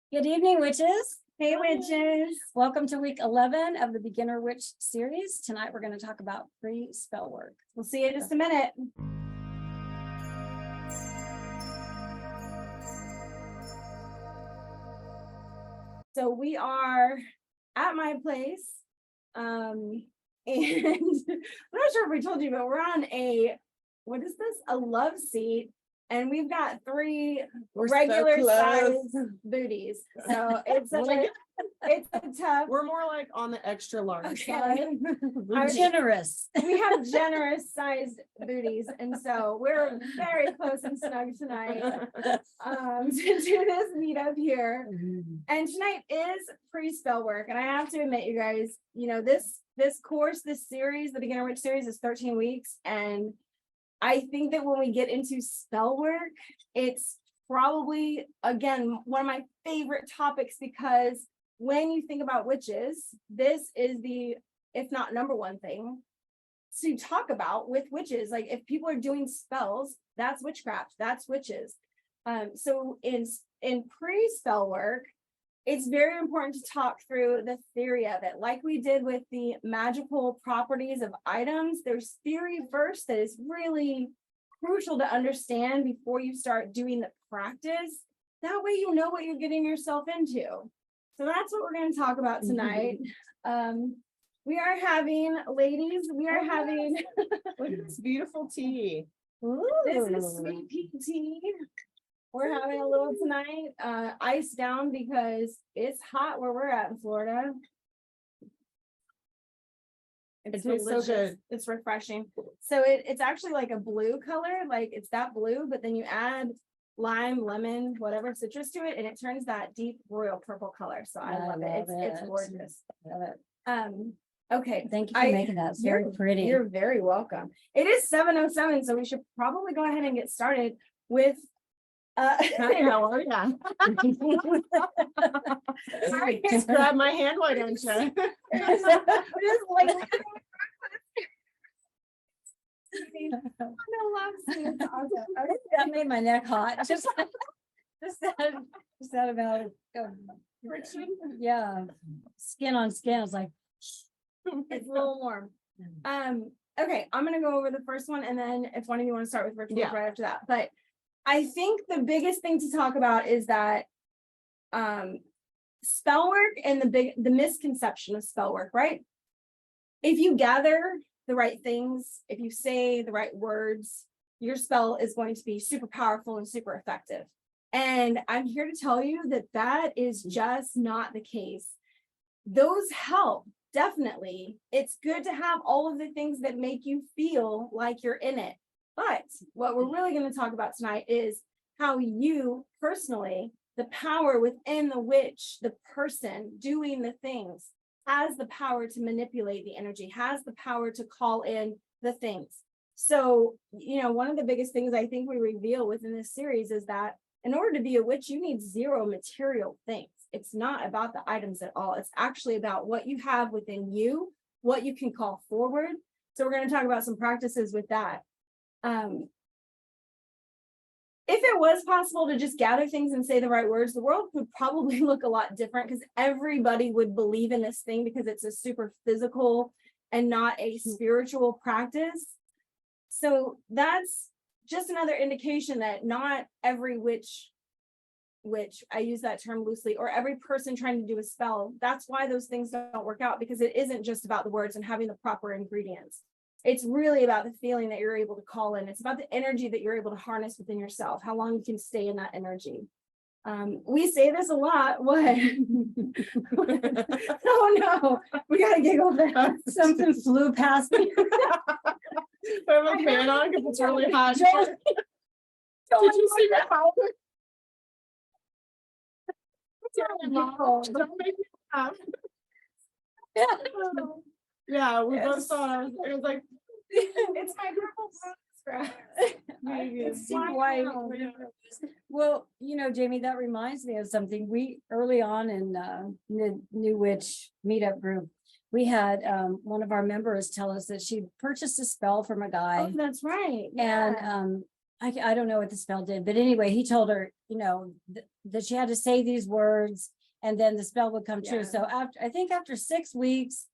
Good evening, witches. Hey, witches. Welcome to week 11 of the Beginner Witch series. Tonight, we're going to talk about pre-spell work. We'll see you in just a minute. So we are at my place. And I'm not sure if we told you, but we're on what is this? A love seat. And we've got three regular size booties. So it's a tough. We're more like on the extra large side. I'm generous. We have generous sized booties. And so we're very close and snug tonight to do this meetup here. And tonight is pre-spell work. And I have to admit, you guys, this course, this series, the Beginner Witch series is 13 weeks. And I think that when we get into spell work, it's probably, again, one of my favorite topics, because when you think about witches, this is the, if not number one thing to talk about with witches. Like, if people are doing spells, that's witchcraft, that's witches. So in pre-spell work, it's very important to talk through the theory of it. Like we did with the magical properties of items, there's theory first that is really crucial to understand before you start doing the practice. That way you know what you're getting yourself into. So that's what we're going to talk about tonight. We are having, ladies, look at this beautiful tea. Ooh, this is sweet pea tea. We're having a little tonight, ice down because it's hot where we're at in Florida. It's so good. It's refreshing. So it's actually like a blue color, like it's that blue, but then you add lime, lemon, whatever citrus to it, and it turns that deep royal purple color. So I love it. It's gorgeous. I love it. Okay. Thank you for making that. It's very pretty. You're very welcome. It is 7:07, so we should probably go ahead and get started with Just grab my hand, why don't you? That made my neck hot. Just that about friction. Yeah, skin on skin. It's like It's a little warm. Okay, I'm gonna go over the first one, and then if one of you want to start with rituals right after that. But I think the biggest thing to talk about is that spell work and the misconception of spell work, right? If you gather the right things, if you say the right words, your spell is going to be super powerful and super effective. And I'm here to tell you that that is just not the case. Those help, definitely. It's good to have all of the things that make you feel like you're in it. But what we're really going to talk about tonight is how you personally, the power within the witch, the person doing the things, has the power to manipulate the energy, has the power to call in the things. So, one of the biggest things I think we reveal within this series is that in order to be a witch, you need zero material things. It's not about the items at all. It's actually about what you have within you, what you can call forward. So we're going to talk about some practices with that. If it was possible to just gather things and say the right words, the world would probably look a lot different, because everybody would believe in this thing because it's a super physical and not a spiritual practice. So that's just another indication that not every witch, I use that term loosely, or every person trying to do a spell, that's why those things don't work out, because it isn't just about the words and having the proper ingredients. It's really about the feeling that you're able to call in. It's about the energy that you're able to harness within yourself, how long you can stay in that energy. We say this a lot. What? Oh no, we gotta giggle that. something flew past me. I have a fan on because it's really hot. Did you see that? Don't make me laugh. Yeah, we both saw it. It was like, it's my purple scrap. It's white. Well, Jamie, that reminds me of something. We early on in the New Witch meetup group, we had one of our members tell us that she purchased a spell from a guy. Oh, that's right. And I don't know what the spell did, but anyway, he told her, you know, that she had to say these words and then the spell would come true. Yeah. So I think after 6 weeks,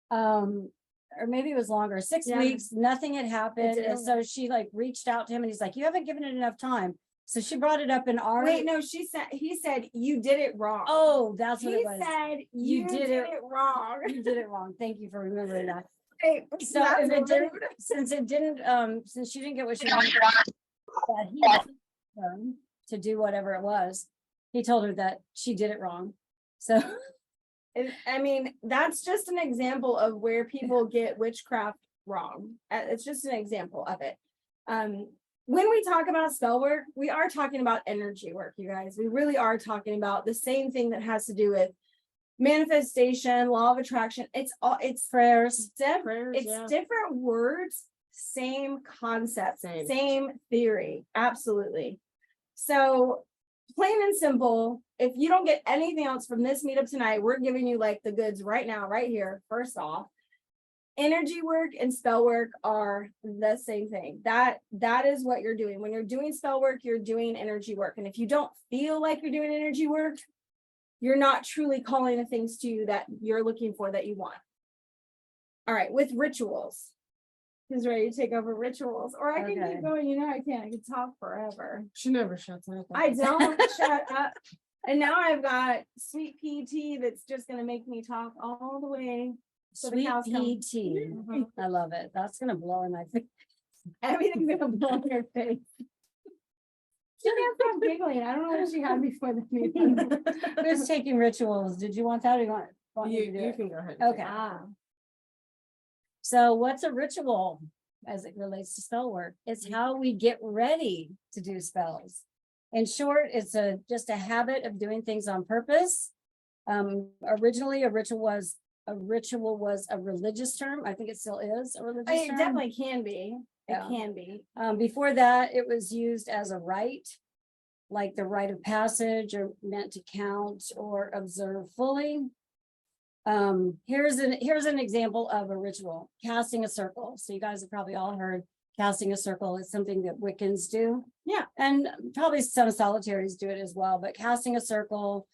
or maybe it was longer, 6 Yeah. weeks, nothing had happened. And didn't. so she like reached out to him and he's like, you haven't given it enough time. So she brought it up in our. Wait, no, he said, you did it wrong. Oh, that's what He it was. said, You you did did it- it wrong. You did it wrong. Thank you for remembering that. Hey, So that's if it didn't, rude. since she didn't get what she wanted, that he to do whatever it was, he told her that she did it wrong. So I mean, that's just an example of where people get witchcraft wrong. It's just an example of it. When we talk about spell work, we are talking about energy work, you guys. We really are talking about the same thing that has to do with manifestation, law of attraction. It's prayers. different words, same concept, same theory. Absolutely. So plain and simple, if you don't get anything else from this meetup tonight, we're giving you like the goods right now, right here. First off, energy work and spell work are the same thing. That is what you're doing. When you're doing spell work, you're doing energy work. And if you don't feel like you're doing energy work, you're not truly calling the things to you that you're looking for, that you want. All right, with rituals. Who's ready to take over rituals? Or I can Okay. keep going. You know, I can't. I can talk forever. She never shuts up. I don't shut up. And now I've got sweet pea tea that's just going to make me talk all the way. So the Sweet cows come. pea tea. I love it. That's gonna blow in my face. Everything's going to blow in her face. She can't stop giggling. I don't know what she had before the meeting. Who's taking rituals? Did you want that or you want me to do You it? can go ahead. Okay. Ah, So what's a ritual as it relates to spell work? It's how we get ready to do spells. In short, it's just a habit of doing things on purpose. Originally a ritual was a religious term. I think it still is a religious it term. definitely can be. Yeah. It can be. Before that, it was used as a rite, like the rite of passage, or meant to count or observe fully. Here's an example of a ritual: casting a circle. So you guys have probably all heard casting a circle is something that Wiccans do. Yeah. And probably some solitaries do it as well, but casting a circle,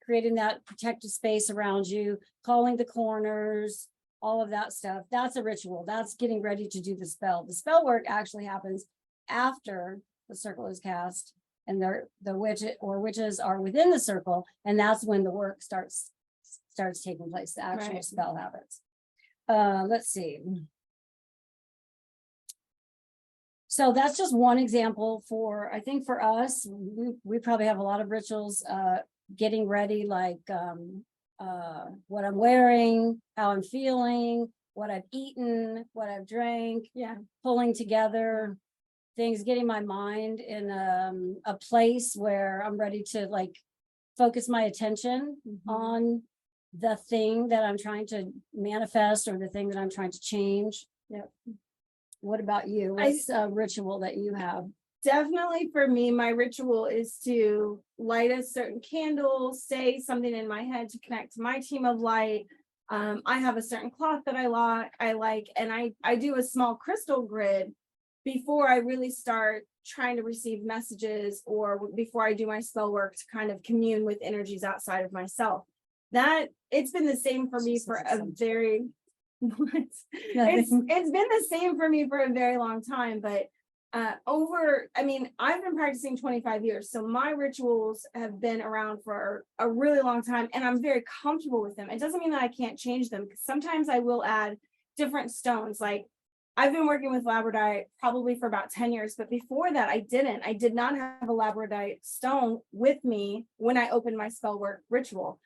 creating that protective space around you, calling the corners, all of that stuff. That's a ritual. That's getting ready to do the spell. The spell work actually happens after the circle is cast and the witch or witches are within the circle. And that's when the work starts taking place, the actual Right. spell happens. Let's see. So that's just one example I think for us, we probably have a lot of rituals, getting ready, like what I'm wearing, how I'm feeling, what I've eaten, what I've drank, Yeah. pulling together things, getting my mind in a place where I'm ready to like focus my attention on the thing that I'm trying to manifest or the thing that I'm trying to change. Yep. What about you? What's a ritual that you have? Definitely for me, my ritual is to light a certain candle, say something in my head to connect to my team of light. I have a certain cloth that I like, and I do a small crystal grid before I really start trying to receive messages or before I do my spell work to kind of commune with energies outside of myself. That it's been the same for me for a very it's been the same for me for a very long time, but I've been practicing 25 years, so my rituals have been around for a really long time and I'm very comfortable with them. It doesn't mean that I can't change them, because sometimes I will add different stones. Like I've been working with labradorite probably for about 10 years, but before that I did not have a labradorite stone with me when I opened my spell work ritual.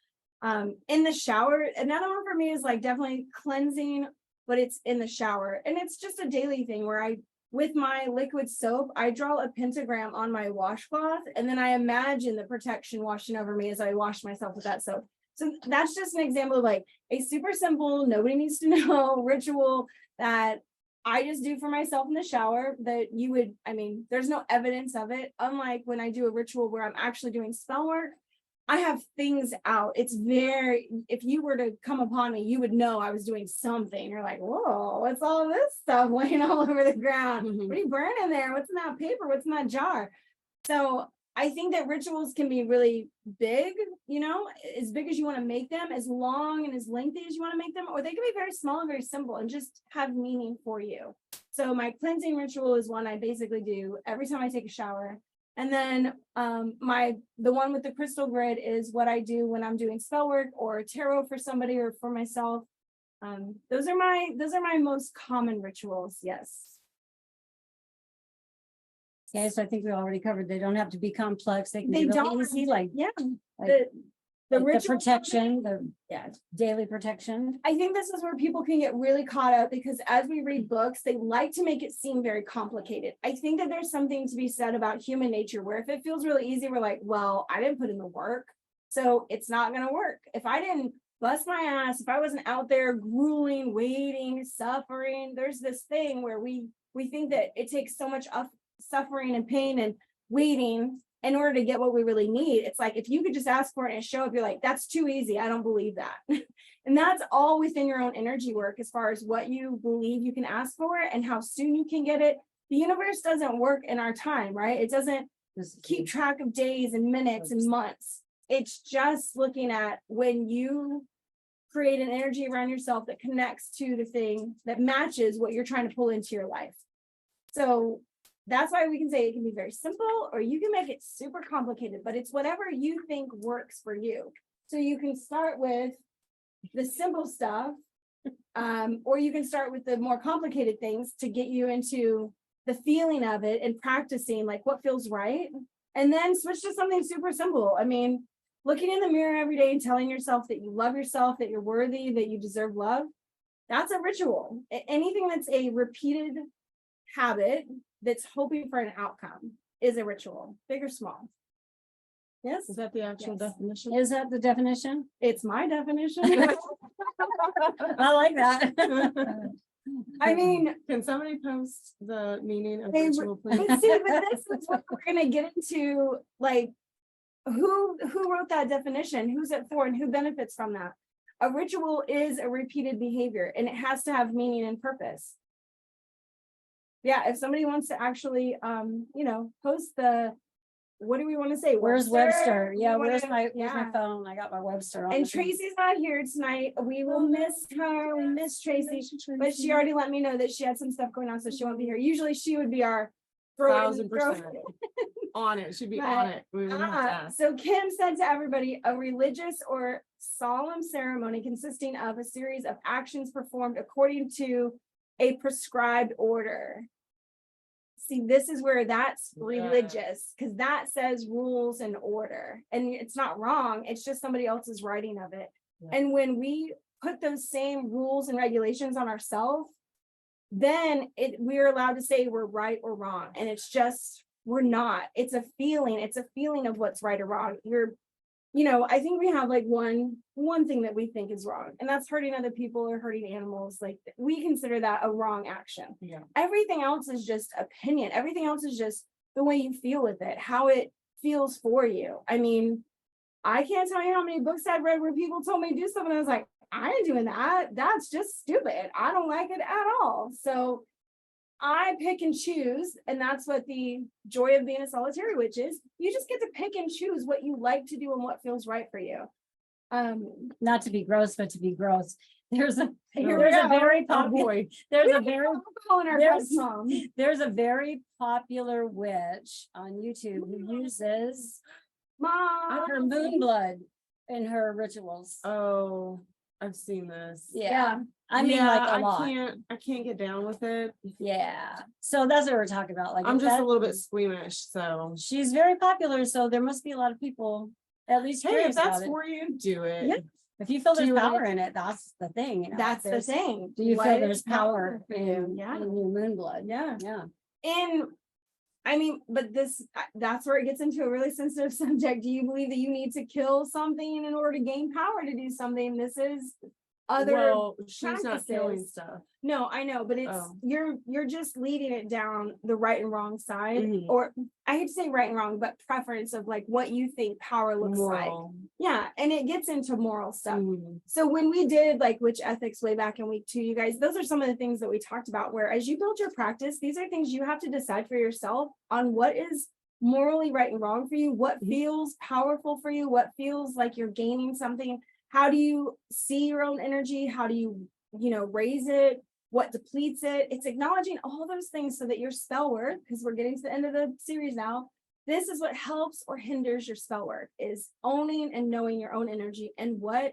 In the shower, another one for me is like definitely cleansing, but it's in the shower, and it's just a daily thing where with my liquid soap, I draw a pentagram on my washcloth, and then I imagine the protection washing over me as I wash myself with that soap. So that's just an example of like a super simple, nobody needs to know ritual that I just do for myself in the shower that there's no evidence of it. Unlike when I do a ritual where I'm actually doing spell work, I have things out. It's very, if you were to come upon me, you would know I was doing something. You're like, whoa, what's all this stuff laying all over the ground? What are you burning there? What's in that paper? What's in that jar? So I think that rituals can be really big, as big as you want to make them, as long and as lengthy as you want to make them, or they can be very small and very simple and just have meaning for you. So my cleansing ritual is one I basically do every time I take a shower. And then the one with the crystal grid is what I do when I'm doing spell work or tarot for somebody or for myself. Those are my most common rituals. Yes. Okay, so I think we already covered, they don't have to be complex, they can They be really don't, easy, like the the ritual protection, the daily protection. I think this is where people can get really caught up because as we read books, they like to make it seem very complicated. I think that there's something to be said about human nature where if it feels really easy, we're like, well, I didn't put in the work, so it's not going to work. If I didn't bust my ass, if I wasn't out there grueling, waiting, suffering, there's this thing where we think that it takes so much suffering and pain and waiting in order to get what we really need. It's like, if you could just ask for it and show up, you're like, that's too easy. I don't believe that. And that's all within your own energy work as far as what you believe you can ask for and how soon you can get it. The universe doesn't work in our time, right? It doesn't keep track of days and minutes and months. It's just looking at when you create an energy around yourself that connects to the thing that matches what you're trying to pull into your life. So that's why we can say it can be very simple or you can make it super complicated, but it's whatever you think works for you. So you can start with the simple stuff, or you can start with the more complicated things to get you into the feeling of it and practicing like what feels right. And then switch to something super simple. I mean, looking in the mirror every day and telling yourself that you love yourself, that you're worthy, that you deserve love. That's a ritual. Anything that's a repeated habit that's hoping for an outcome is a ritual, big or small. Yes. Is that the actual definition? Is that the definition? It's my definition. I like that. I mean, Can somebody post the meaning of They ritual, please? but see, but this is what we're gonna get into, like, who wrote that definition, who's it for, and who benefits from that. A ritual is a repeated behavior, and it has to have meaning and purpose. Yeah, if somebody wants to actually, post the, what do we want to say? Where's Webster? Yeah, We where's wanna- my phone? I got my Webster on. And the thing. Tracy's not here tonight. We will miss her. We miss Tracy, but she already let me know that she had some stuff going on, so she won't be here. Usually she would be our 1000% on it. Should be on it. We wouldn't have to ask. So Kim said to everybody, a religious or solemn ceremony consisting of a series of actions performed according to a prescribed order. See, this is where that's religious, because that says rules and order, and it's not wrong. It's just somebody else's writing of it. Yeah. And when we put those same rules and regulations on ourselves, then we're allowed to say we're right or wrong. And it's just, we're not. It's a feeling. It's a feeling of what's right or wrong. I think we have like one thing that we think is wrong, and that's hurting other people or hurting animals. Like, we consider that a wrong action. Yeah. Everything else is just opinion. Everything else is just the way you feel with it, how it feels for you. I mean, I can't tell you how many books I've read where people told me to do something. I was like, I ain't doing that. That's just stupid. I don't like it at all. So I pick and choose, and that's what the joy of being a solitary witch is. You just get to pick and choose what you like to do and what feels right for you. Not to be gross, but to be gross. There's a Here there's we a go. very Oh popular boy. there's a very calling our there's- friends mom. there's a very popular witch on YouTube who uses Mom. her moon blood in her rituals. Oh, I've seen this. Yeah. I mean, Yeah, like a I lot. I can't get down with it. Yeah. So that's what we're talking about. Like, I'm if just a that- little bit squeamish, so. She's very popular, so there must be a lot of people at least Hey, if curious that's about it. for you, do it. Yeah. If you feel Do there's you power really- in it, that's the thing. That's the There's- thing. Do you What feel is there's power for you? Yeah. in your moon blood? Yeah. Yeah. And I mean, but that's where it gets into a really sensitive subject. Do you believe that you need to kill something in order to gain power to do something? This is other. Well, she's not killing practices. stuff. No, I know, but it's Oh. you're just leading it down the right and wrong side, Mhm. or I hate to say right and wrong, but preference of like what you think power looks like. Moral. Yeah, and it gets into moral stuff. Mhm. So when we did like witch ethics way back in week 2, you guys, those are some of the things that we talked about, where as you build your practice, these are things you have to decide for yourself on what is morally right and wrong for you, what Mhm. feels powerful for you, what feels like you're gaining something. How do you see your own energy? How do you, raise it? What depletes it? It's acknowledging all those things so that your spell work, because we're getting to the end of the series now, this is what helps or hinders your spell work, is owning and knowing your own energy and what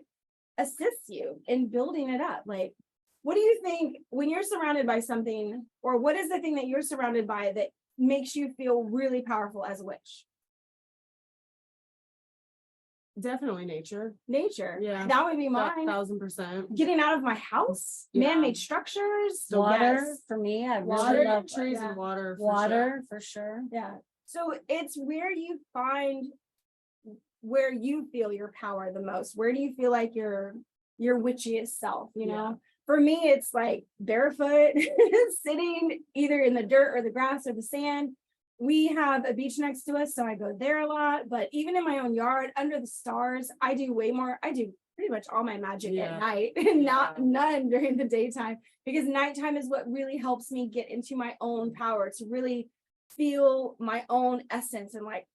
assists you in building it up. Like, what do you think when you're surrounded by something, or what is the thing that you're surrounded by that makes you feel really powerful as a witch? Definitely nature. Nature. Yeah. That would be mine. 1000%. Getting out of my house, Yeah. man-made structures. So Water Yes. for me, I Water, really love Trees yeah. and water. for water for sure. Yeah. So it's where you find where you feel your power the most. Where do you feel like your witchiest self, Yeah. For me, it's like barefoot, sitting either in the dirt or the grass or the sand. We have a beach next to us, so I go there a lot. But even in my own yard, under the stars, I do pretty much all my magic Yeah. at night, and Yeah. none during the daytime, because nighttime is what really helps me get into my own power, to really feel my own essence and like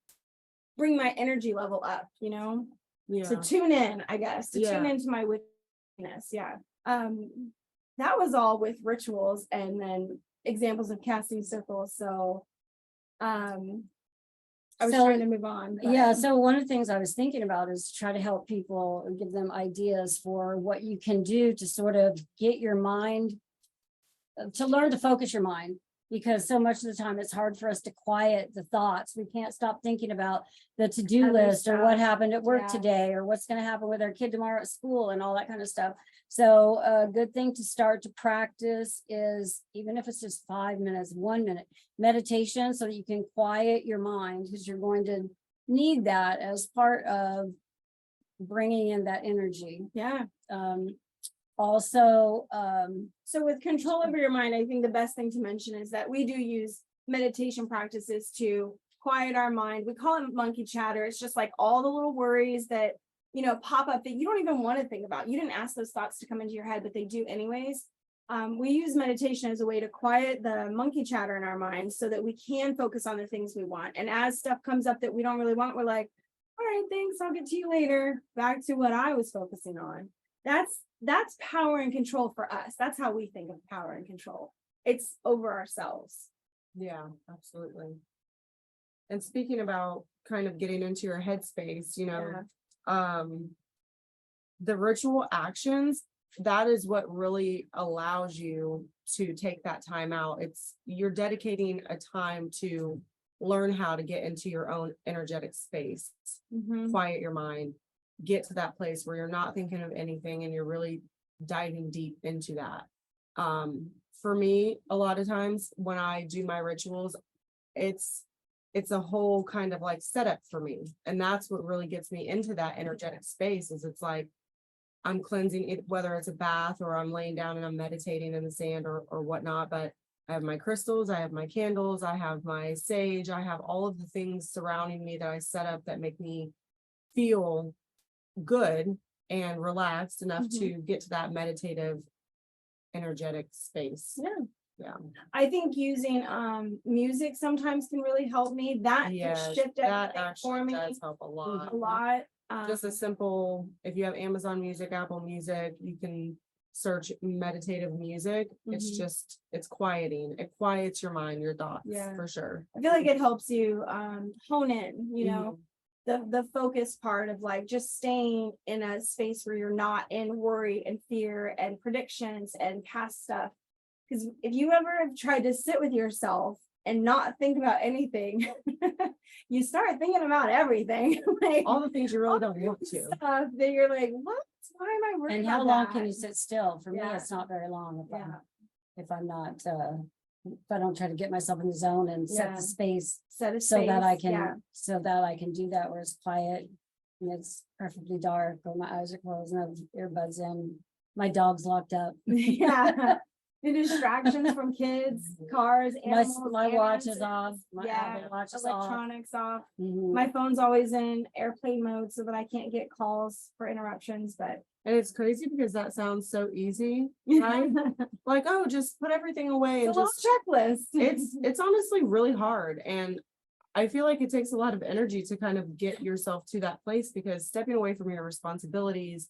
bring my energy level up, Yeah. to tune in, I guess, to tune Yeah. into my witness. Yeah. That was all with rituals and then examples of casting circles. So I was So, trying to move on. but- Yeah, so one of the things I was thinking about is try to help people, or give them ideas for what you can do to sort of get your mind, to learn to focus your mind. Because so much of the time it's hard for us to quiet the thoughts. We can't stop thinking about the to-do Other list, or what stuff. happened at work Yeah. today, or what's going to happen with our kid tomorrow at school, and all that kind of stuff. So a good thing to start to practice is, even if it's just 5 minutes, 1 minute meditation, so that you can quiet your mind, because you're going to need that as part of bringing in that energy. Yeah. Also, So with control over your mind, I think the best thing to mention is that we do use meditation practices to quiet our mind. We call it monkey chatter. It's just like all the little worries that, pop up that you don't even want to think about. You didn't ask those thoughts to come into your head, but they do anyways. We use meditation as a way to quiet the monkey chatter in our minds so that we can focus on the things we want. And as stuff comes up that we don't really want, we're like, all right, thanks, I'll get to you later. Back to what I was focusing on. That's power and control for us. That's how we think of power and control. It's over ourselves. Yeah, absolutely. And speaking about kind of getting into your headspace, the ritual actions, that is what really allows you to take that time out. You're dedicating a time to learn how to get into your own energetic space, quiet your mind, get to that place where you're not thinking of anything and you're really diving deep into that. For me, a lot of times when I do my rituals, it's a whole kind of like setup for me. And that's what really gets me into that energetic space, is it's like I'm cleansing it, whether it's a bath or I'm laying down and I'm meditating in the sand or whatnot. But I have my crystals, I have my candles, I have my sage, I have all of the things surrounding me that I set up that make me feel good and relaxed enough to get to that meditative, energetic space. Yeah. I think using music sometimes can really help me. That can Yes, shift that everything for actually me does help a lot. a lot. Just a simple, if you have Amazon Music, Apple Music, you can search meditative music. It's quieting. It quiets your mind, your thoughts, Yeah. for sure. I feel like it helps you hone in, Mhm. the focus part of like just staying in a space where you're not in worry and fear and predictions and past stuff. Because if you ever have tried to sit with yourself and not think about anything, you start thinking about everything. Like All the things you really don't want to. stuff that you're like, what? Why am I worried and about how long that? can you sit still? For me, Yeah. it's not very long Yeah. if I'm not, if I don't try to get myself in the zone and set Yeah. the space Set a so that I space, yeah. can do that where it's quiet and it's perfectly dark, or my eyes are closed and I have earbuds in. My dog's locked up. Yeah. The distractions from kids, cars, animals. My watch is ambulances. off. My Yeah, Apple Watch is off. electronics off. Mhm. My phone's always in airplane mode so that I can't get calls for interruptions, but. And it's crazy because that sounds so easy, right? Like, oh, just put everything away It's a and little just checklist. it's honestly really hard. And I feel like it takes a lot of energy to kind of get yourself to that place, because stepping away from your responsibilities,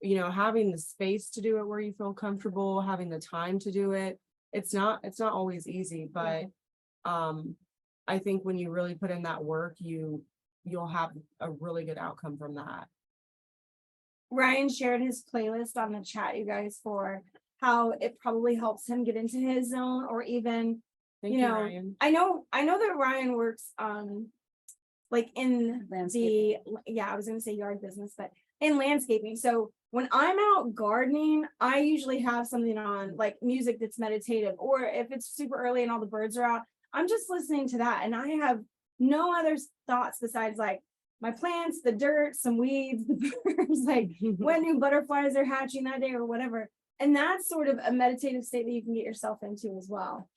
having the space to do it where you feel comfortable, having the time to do it, it's not always easy, but I think when you really put in that work, you'll have a really good outcome from that. Ryan shared his playlist on the chat, you guys, for how it probably helps him get into his zone, or even, Thank you you, know, Ryan. I know that Ryan works like in Landscaping. I was gonna say yard business, but in landscaping. So when I'm out gardening, I usually have something on, like music that's meditative, or if it's super early and all the birds are out, I'm just listening to that, and I have no other thoughts besides like my plants, the dirt, some weeds, the birds, like when new butterflies are hatching that day or whatever. And that's sort of a meditative state that you can get yourself into as well.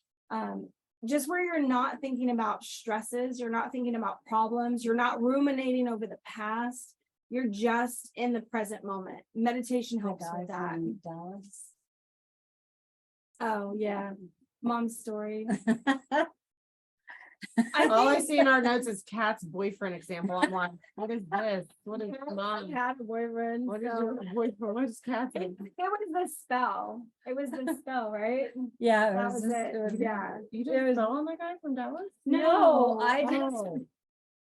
Just where you're not thinking about stresses, you're not thinking about problems, you're not ruminating over the past, you're just in the present moment. Meditation My helps guy with that. from Dallas. Oh yeah, mom's story. All I see in our notes is Kat's boyfriend example. I'm like, what is this? What is I mom? have a boyfriend. What is so- your boyfriend? What is Kat's? It was the spell. It was the spell, right? Yeah, it That was was just, it. it was, Yeah. You It just was- fell on that guy from Dallas? No, I Oh.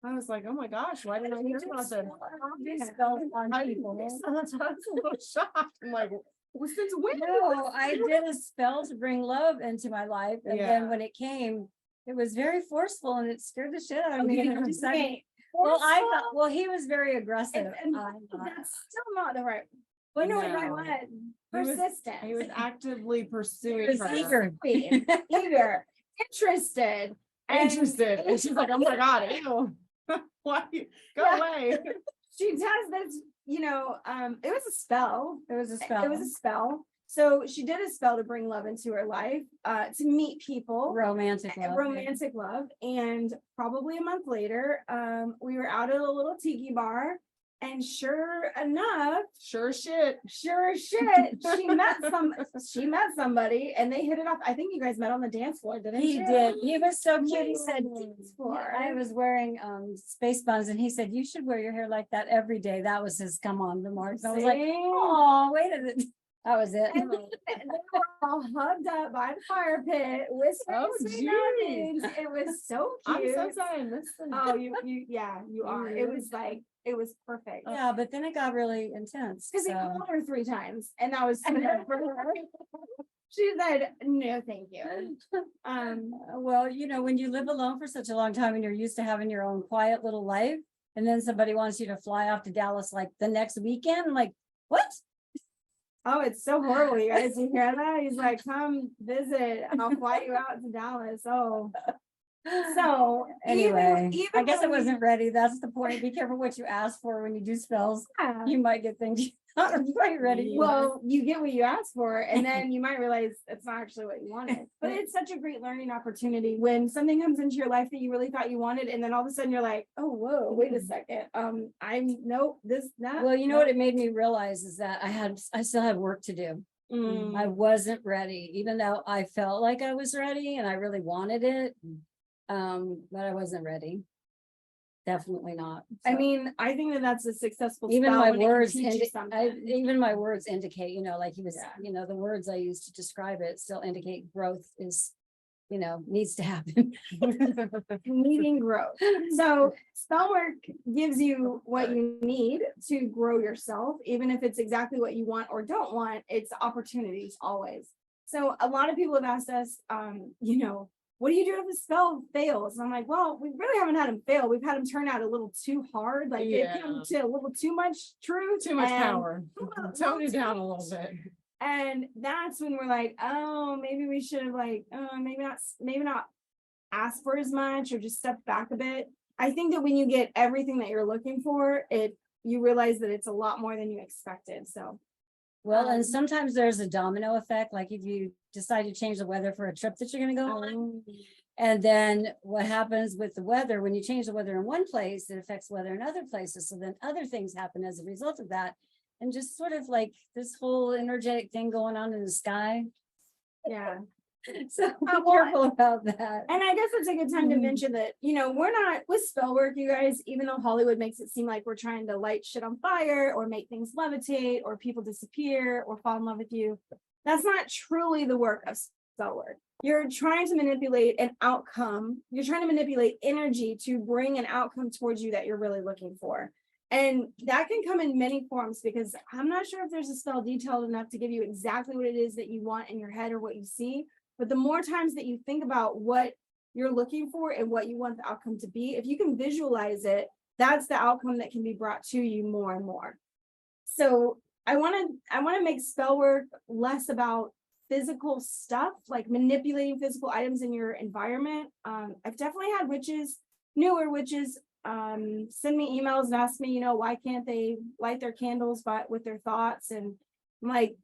I was like, oh my gosh, why didn't I hear about this? spells on I people. didn't. That's why I was a little shocked. I'm like, well, since when? No, I did a spell to bring love into my life, and Yeah. then when it came, it was very forceful and it scared the shit out of me. And I decided, Okay. well, I Forceful? thought, well, he was very aggressive. And I'm not. That's still not the right. Well, no, the right No. one. He was- Persistent. He was actively pursuing He was her. eager. Eager, interested, and Interested. And she's like, oh my God, ew. Why? Go Yeah. away. she does this, it was a spell. It was a spell. It was a spell. So she did a spell to bring love into her life, to meet people. romantic love. Romantic love. And probably a month later, we were out at a little tiki bar, and sure enough, Sure shit. sure as shit, she met somebody and they hit it off. I think you guys met on the dance floor, didn't He you? did. He was so cute. He said, Dance floor. I was wearing space buns, and he said, you should wear your hair like that every day. That was his come on remarks. I was like, See? oh, wait a minute. That was it. And they were all hugged up by the fire pit, whispering Oh, sweet geez. nothings. It was so I'm cute. so sorry I missed it. Oh, you are. It was like, it was perfect. Yeah, but then it got really intense. Because he So. called her 3 times, and that was enough for her. She said, no, thank you. Well, when you live alone for such a long time and you're used to having your own quiet little life, and then somebody wants you to fly off to Dallas like the next weekend, like, what? Oh, it's so horrible, you guys. You hear that? He's like, come visit. I'll fly you out to Dallas. Oh. So Anyway, even I guess I when we- wasn't ready. That's the point. Be careful what you ask for when you do spells. Yeah. You might get things you're not quite ready for. Well, you get what you asked for, and then you might realize it's not actually what you wanted. But it's such a great learning opportunity when something comes into your life that you really thought you wanted, and then all of a sudden you're like, oh, whoa, wait a second. Well, you know what it made me realize is that I still had work to do. I wasn't ready, even though I felt like I was ready and I really wanted it. But I wasn't ready. Definitely not. I So, mean, I think that that's a successful even spell my when it can words, teach you something. even my words indicate, like he was, Yeah. the words I used to describe it still indicate growth is, needs to happen. Needing growth. So spell work gives you what you need to grow yourself, even if it's exactly what you want or don't want. It's opportunities always. So a lot of people have asked us, what do you do if a spell fails? And I'm like, well, we really haven't had them fail. We've had them turn out a little too hard. Like Yeah. they've come to a little too much truth. Too much and- power. Tone it down a little bit. And that's when we're like, oh, maybe we should have maybe not asked for as much or just step back a bit. I think that when you get everything that you're looking for, you realize that it's a lot more than you expected. So Well, and Um, sometimes there's a domino effect, like if you decide to change the weather for a trip that you're gonna go on. And then what happens with the weather, when you change the weather in one place, it affects weather in other places. So then other things happen as a result of that. And just sort of like this whole energetic thing going on in the sky. Yeah. So be well, careful about that. And I guess it's a good time to Mhm. mention that, we're not with spell work, you guys, even though Hollywood makes it seem like we're trying to light shit on fire or make things levitate or people disappear or fall in love with you. That's not truly the work of spell work. You're trying to manipulate an outcome. You're trying to manipulate energy to bring an outcome towards you that you're really looking for. And that can come in many forms, because I'm not sure if there's a spell detailed enough to give you exactly what it is that you want in your head or what you see. But the more times that you think about what you're looking for and what you want the outcome to be, if you can visualize it, that's the outcome that can be brought to you more and more. So I want to make spell work less about physical stuff, like manipulating physical items in your environment. I've definitely had witches, newer witches, send me emails and ask me, why can't they light their candles with their thoughts? And I'm like,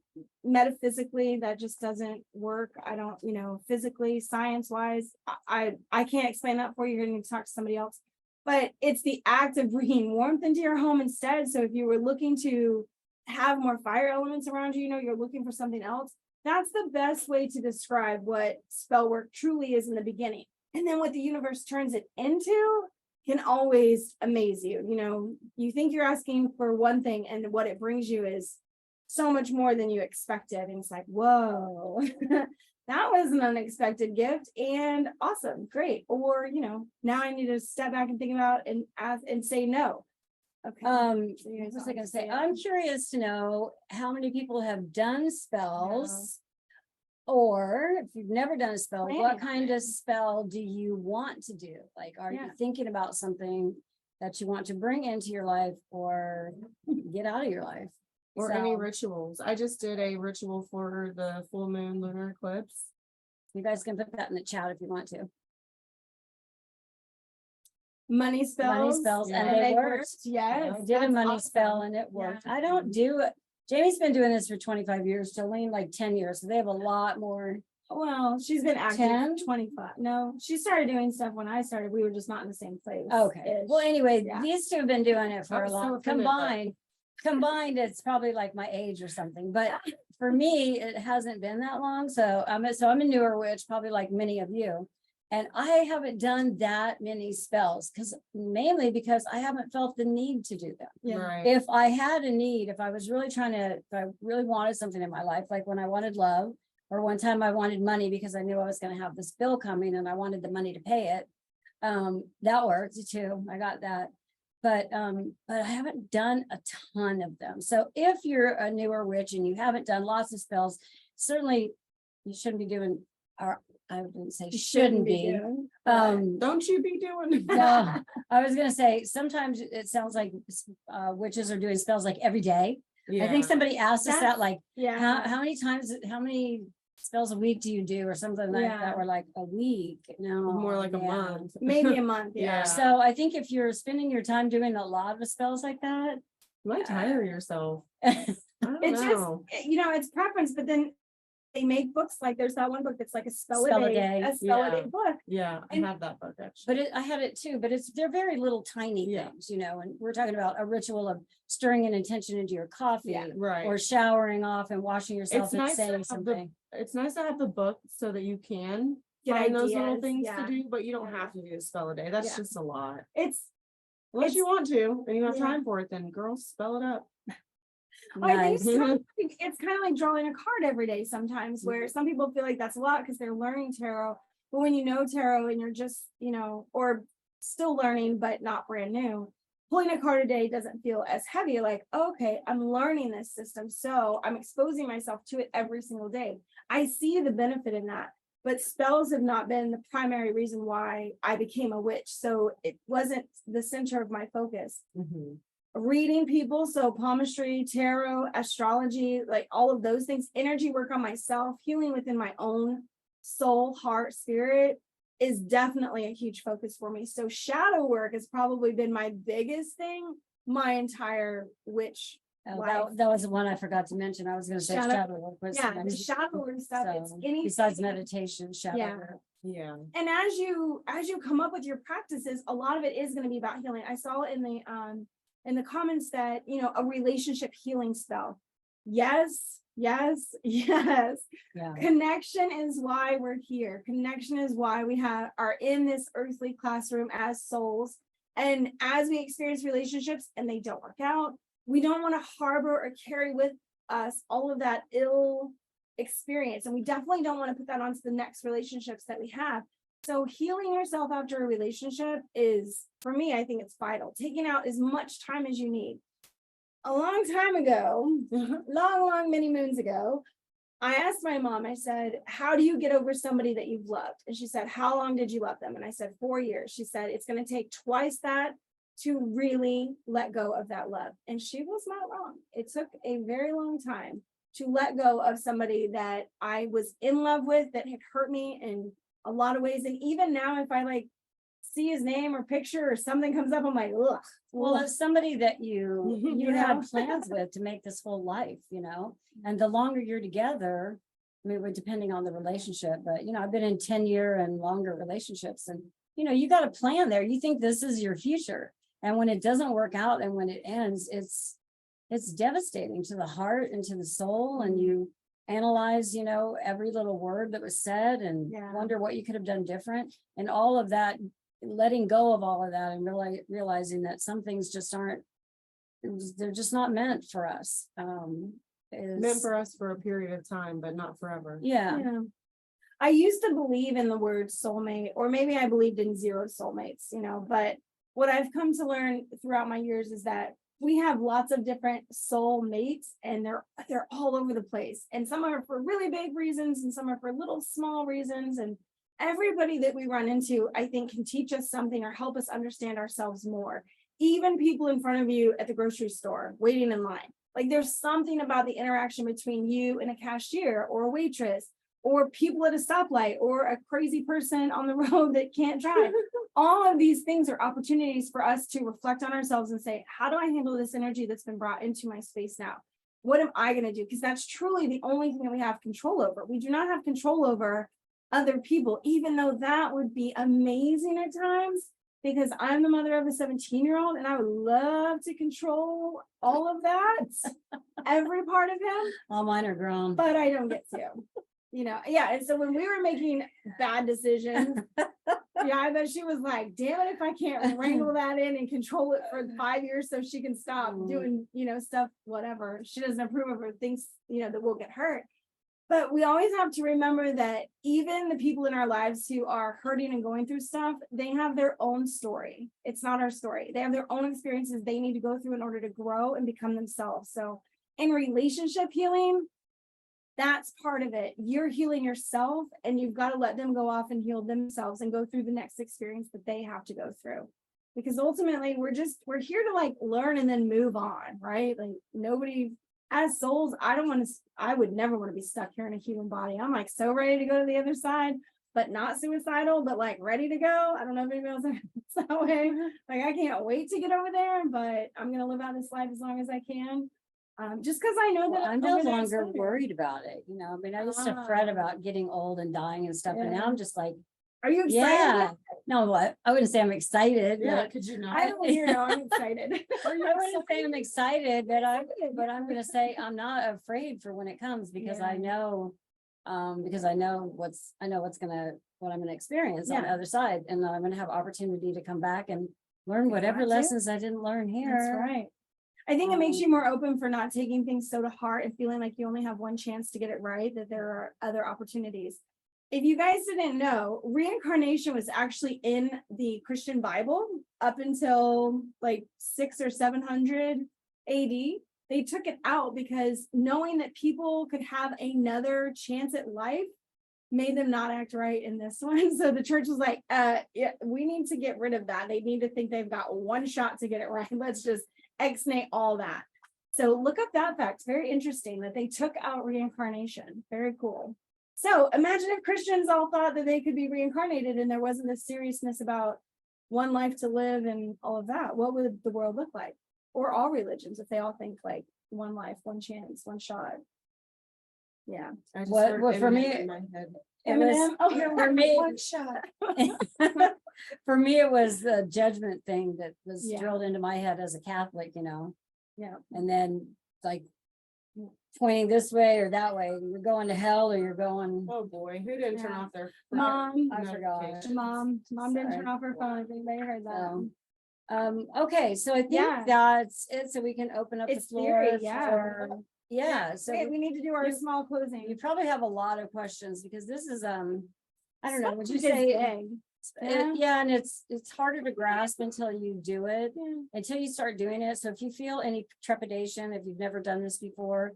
metaphysically, that just doesn't work. I don't, physically, science wise, I can't explain that for you. You're going to talk to somebody else. But it's the act of bringing warmth into your home instead. So if you were looking to have more fire elements around you, you're looking for something else. That's the best way to describe what spell work truly is in the beginning. And then what the universe turns it into can always amaze you. You think you're asking for one thing, and what it brings you is so much more than you expected. And it's like, whoa, that was an unexpected gift and awesome, great. Or, now I need to step back and think about and ask and say no. Okay. What was I gonna say? I'm curious to know how many people have done spells. Or if you've never done a spell, what kind of spell do you want to do? Like, are you thinking about something that you want to bring into your life or get out of your life? Or any rituals. I just did a ritual for the full moon lunar eclipse. You guys can put that in the chat if you want to. Money spells, and they worked. Yes, I did a money spell and it worked. I don't do it. Jamie's been doing this for 25 years, Jolene like 10 years. So they have a lot more. Well, she's been active 10? 25. No, she started doing stuff when I started. We were just not in the same place. Okay. Well, anyway, Yeah. these two have been doing it for I a was so long offended, combined, it's probably like my age or something. But for me, it hasn't been that long. So I'm a newer witch, probably like many of you. And I haven't done that many spells mainly because I haven't felt the need to do them. Yeah. Right. If I had a need, if I really wanted something in my life, like when I wanted love, or one time I wanted money because I knew I was going to have this bill coming and I wanted the money to pay it. That worked too. I got that. But I haven't done a ton of them. So if you're a newer witch and you haven't done lots of spells, certainly you shouldn't be doing, or I wouldn't say shouldn't be. doing. Don't you be doing No, I was gonna say, sometimes it sounds like witches are doing spells like every day. I think somebody asked us that, like, how many spells a week do you do, or something like that? We're like, a week. No, more like a month. Maybe a month. Yeah. So I think if you're spending your time doing a lot of spells like that, You might tire yourself. I don't It's know. just, it's preference, but then they make books, like there's that one book that's like a spell a day book. Yeah, I have that book actually. but I had it too, but they're very little tiny things, and we're talking about a ritual of stirring an intention into your coffee, Right. or showering off and washing yourself It's and nice to saying have something. It's nice to have the book so that you can Get find those little ideas, things yeah. to do, but you don't Yeah. have to do a spell a day. That's Yeah. just a lot. It's Unless you want to and you have Yeah. time for it, then girls, spell it up. I think Nice. it's kind of like drawing a card every day sometimes, where some people feel like that's a lot because they're learning tarot. But when you know tarot and you're just, or still learning, but not brand new, pulling a card a day doesn't feel as heavy. Like, okay, I'm learning this system, so I'm exposing myself to it every single day. I see the benefit in that. But spells have not been the primary reason why I became a witch. So it wasn't the center of my focus. Mhm. Reading people, so palmistry, tarot, astrology, like all of those things, energy work on myself, healing within my own soul, heart, spirit is definitely a huge focus for me. So shadow work has probably been my biggest thing my entire witch Oh, life. that was the one I forgot to mention. I was gonna say Shadow- shadow work. was Yeah, the next. shadow work stuff, it's So, anything. besides meditation, shadow Yeah. work. Yeah. And as you come up with your practices, a lot of it is going to be about healing. I saw in the comments that, you know, a relationship healing spell. Yes, yes, yes. Yeah. Connection is why we're here. Connection is why we are in this earthly classroom as souls. And as we experience relationships and they don't work out, we don't want to harbor or carry with us all of that ill experience. And we definitely don't want to put that onto the next relationships that we have. So healing yourself after a relationship is, for me, I think it's vital. Taking out as much time as you need. A long time ago, long, many moons ago, I asked my mom, I said, how do you get over somebody that you've loved? And she said, how long did you love them? And I said, 4 years. She said, it's going to take twice that to really let go of that love. And she was not wrong. It took a very long time to let go of somebody that I was in love with, that had hurt me in a lot of ways. And even now, if I like see his name or picture or something comes up, I'm like, ugh. Well, it's somebody that you You had know? plans with to make this whole life, you know, and the longer you're together, I mean, depending on the relationship, but you know, I've been in 10-year and longer relationships, and you know, you got a plan there. You think this is your future. And when it doesn't work out and when it ends, it's devastating to the heart and to the soul. And you analyze, you know, every little word that was said and Yeah. wonder what you could have done different, and all of that, letting go of all of that and really realizing that some things just aren't, they're just not meant for us. Meant for us for a period of time, but not forever. Yeah. Yeah. I used to believe in the word soulmate, or maybe I believed in 0 soulmates, you know, but what I've come to learn throughout my years is that we have lots of different soulmates, and they're all over the place. And some are for really big reasons and some are for little small reasons. And everybody that we run into, I think, can teach us something or help us understand ourselves more. Even people in front of you at the grocery store waiting in line. Like there's something about the interaction between you and a cashier or a waitress, or people at a stoplight, or a crazy person on the road that can't drive. All of these things are opportunities for us to reflect on ourselves and say, how do I handle this energy that's been brought into my space now? What am I going to do? Because that's truly the only thing that we have control over. We do not have control over other people, even though that would be amazing at times, because I'm the mother of a 17-year-old and I would love to control all of that, every part of him, All mine are grown. but I don't get to. You know, yeah. And so when we were making bad decisions, yeah, I bet she was like, damn it, if I can't wrangle that in and control it for 5 years so she can stop doing, you know, stuff, whatever. She doesn't approve of, or thinks, you know, that we'll get hurt. But we always have to remember that even the people in our lives who are hurting and going through stuff, they have their own story. It's not our story. They have their own experiences they need to go through in order to grow and become themselves. So in relationship healing, that's part of it. You're healing yourself, and you've got to let them go off and heal themselves and go through the next experience that they have to go through. Because ultimately we're here to like learn and then move on, right? Like nobody, as souls, I would never want to be stuck here in a human body. I'm like so ready to go to the other side, but not suicidal, but like ready to go. I don't know if anybody else is that way. Like I can't wait to get over there, but I'm going to live out this life as long as I can. Just because I know that I'm no over there longer somewhere. worried about it. You know, I mean, I used to fret about getting old and dying and stuff, and now Yeah. I'm just like, Are you excited? yeah. No, what? I wouldn't say I'm excited. Yeah, but could you not? I don't hear. I'm excited. I wouldn't say I'm excited, but I'm gonna say I'm not afraid for when it comes, because I know, what I'm gonna experience on the Yeah. other side, and I'm gonna have opportunity to come back and learn whatever Got to. lessons I didn't learn here. That's right. I think it makes you more open for not taking things so to heart and feeling like you only have one chance to get it right, that there are other opportunities. If you guys didn't know, reincarnation was actually in the Christian Bible up until like 600 or 700 AD. They took it out because knowing that people could have another chance at life made them not act right in this one. So the church was like, yeah, we need to get rid of that. They need to think they've got one shot to get it right. Let's just exnate all that. So look up that fact. It's very interesting that they took out reincarnation. Very cool. So imagine if Christians all thought that they could be reincarnated and there wasn't this seriousness about one life to live and all of that. What would the world look like? Or all religions, if they all think like one life, one chance, one shot. Yeah. I just What- heard what for Eminem me- in my head. It was, Eminem, okay, for me- one shot. for me, it was the judgment thing that was Yeah. drilled into my head as a Catholic, you know, Yeah. and then like pointing this way or that way, you're going to hell or you're going, Oh, boy, who didn't turn Yeah. off their? Mom, I forgot. notifications? Mom didn't turn Sorry. off her phone. If anybody heard that. Okay, so I think Yeah. that's it, so we can open up the It's floor theory, yeah. for, yeah, so Okay, we need to do our you- small closing. you probably have a lot of questions, because this is, I don't know, would you Subject is say? big. Yeah. Yeah, and it's harder to grasp until you do it, Yeah. until you start doing it. So if you feel any trepidation, if you've never done this before,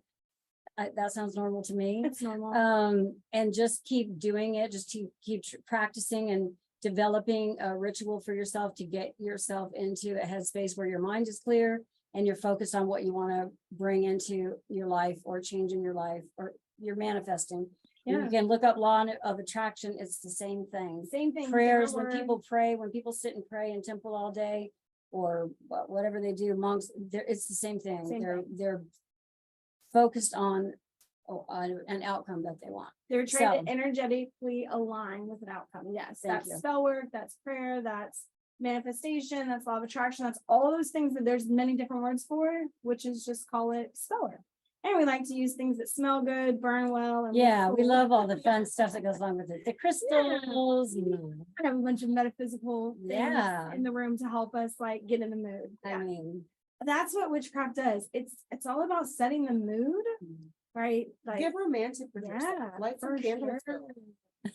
that sounds normal to me. It's normal. And just keep doing it, just keep practicing and developing a ritual for yourself to get yourself into a headspace where your mind is clear and you're focused on what you want to bring into your life or change in your life, or you're manifesting. And Yeah. you can look up law of attraction. It's the same thing. Same thing. Prayers, different when word. people pray, when people sit and pray in temple all day, or whatever they do, monks, it's the same thing. Same They're focused on an outcome that they want. They're trying So- to energetically align with an outcome. Yes, Thank that's you. spell work, that's prayer, that's manifestation, that's law of attraction, that's all those things that there's many different words for, which is just call it spell work. And we like to use things that smell good, burn well. And look Yeah, we cool. love all the fun stuff that goes along with it. The crystals. I have a bunch of metaphysical things Yeah. in the room to help us like get in the mood. I Yeah. mean, That's what witchcraft does. It's all about setting the mood, right? Like Get romantic with yeah, yourself. Light some for candles. sure.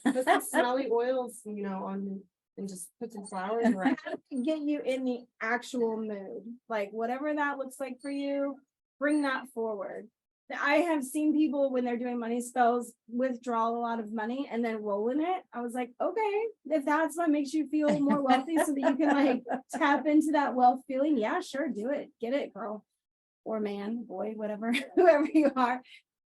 Put some smelly oils, on, and just put some flowers around. Get you in the actual mood, like whatever that looks like for you, bring that forward. I have seen people when they're doing money spells withdraw a lot of money and then roll in it. I was like, okay, if that's what makes you feel more wealthy so that you can like tap into that wealth feeling, yeah, sure, do it. Get it, girl or man, boy, whatever, whoever you are.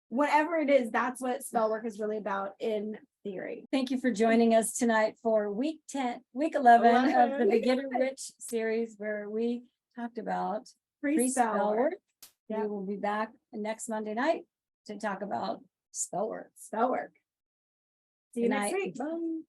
Whatever it is, that's what spell work is really about in theory. thank you for joining us tonight for week 11 of the 11. Beginner Witch series, where we talked about Pre-spell pre-spell work. work. Yeah. We will be back next Monday night to talk about spell work. Spell work. See you Good next night. week. Bye.